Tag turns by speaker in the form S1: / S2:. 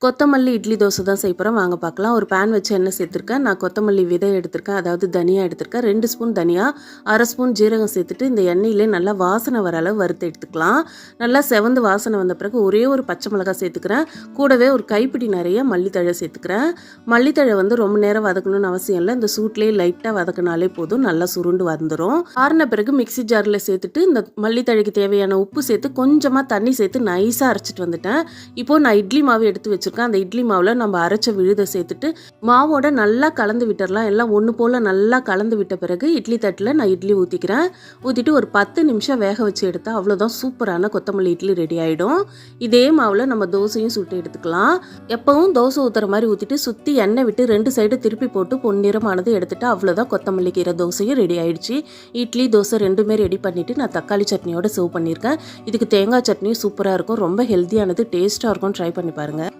S1: கொத்தமல்லி இட்லி தோசை தான் செய்ய போகிறோம். வாங்க பார்க்கலாம். ஒரு பேன் வச்சு எண்ணெய் சேர்த்துருக்கேன். நான் கொத்தமல்லி விதை எடுத்திருக்கேன், அதாவது தனியா எடுத்திருக்கேன். 2 ஸ்பூன் தனியா, 1/2 ஸ்பூன் ஜீரகம் சேர்த்துட்டு இந்த எண்ணெயிலே நல்லா வாசனை வர அளவு வறுத்து எடுத்துக்கலாம். நல்லா செவந்து வாசனை வந்த பிறகு ஒரே ஒரு பச்சை மிளகாய் சேர்த்துக்கிறேன். கூடவே ஒரு கைப்பிடி நிறைய மல்லித்தழை சேர்த்துக்கிறேன். மல்லித்தழை வந்து ரொம்ப நேரம் வதக்கணும்னு அவசியம் இல்லை. இந்த சூட்லேயே லைட்டாக வதக்கினாலே போதும், நல்லா சுருண்டு வந்துடும். ஆறின பிறகு மிக்சி ஜாரில் சேர்த்துட்டு இந்த மல்லித்தழைக்கு தேவையான உப்பு சேர்த்து கொஞ்சமாக தண்ணி சேர்த்து நைஸாக அரைச்சிட்டு வந்துட்டேன். இப்போது நான் இட்லி மாவு எடுத்து வச்சு அந்த இட்லி மாவில் நம்ம அரைச்ச விழுதை சேர்த்துட்டு மாவோட நல்லா கலந்து விட்டுறலாம். எல்லாம் ஒன்று போல் நல்லா கலந்து விட்ட பிறகு இட்லி தட்டில் நான் இட்லி ஊற்றிக்கிறேன். ஊற்றிட்டு ஒரு 10 நிமிஷம் வேக வச்சு எடுத்தால் அவ்வளோதான், சூப்பரான கொத்தமல்லி இட்லி ரெடி ஆகிடும். இதே மாவில் நம்ம தோசையும் சுட்டு எடுத்துக்கலாம். எப்பவும் தோசை ஊற்றுற மாதிரி ஊற்றிட்டு சுற்றி எண்ணெய் விட்டு 2 சைடு திருப்பி போட்டு பொன்னிறமானது எடுத்துட்டு அவ்வளோதான், கொத்தமல்லி கீரை தோசையும் ரெடி ஆயிடுச்சு. இட்லி தோசை ரெண்டுமே ரெடி பண்ணிவிட்டு நான் தக்காளி சட்னியோட சர்வ் பண்ணியிருக்கேன். இதுக்கு தேங்காய் சட்னியும் சூப்பராக இருக்கும், ரொம்ப ஹெல்த்தியானது, டேஸ்ட்டாக இருக்கும். ட்ரை பண்ணி பாருங்கள்.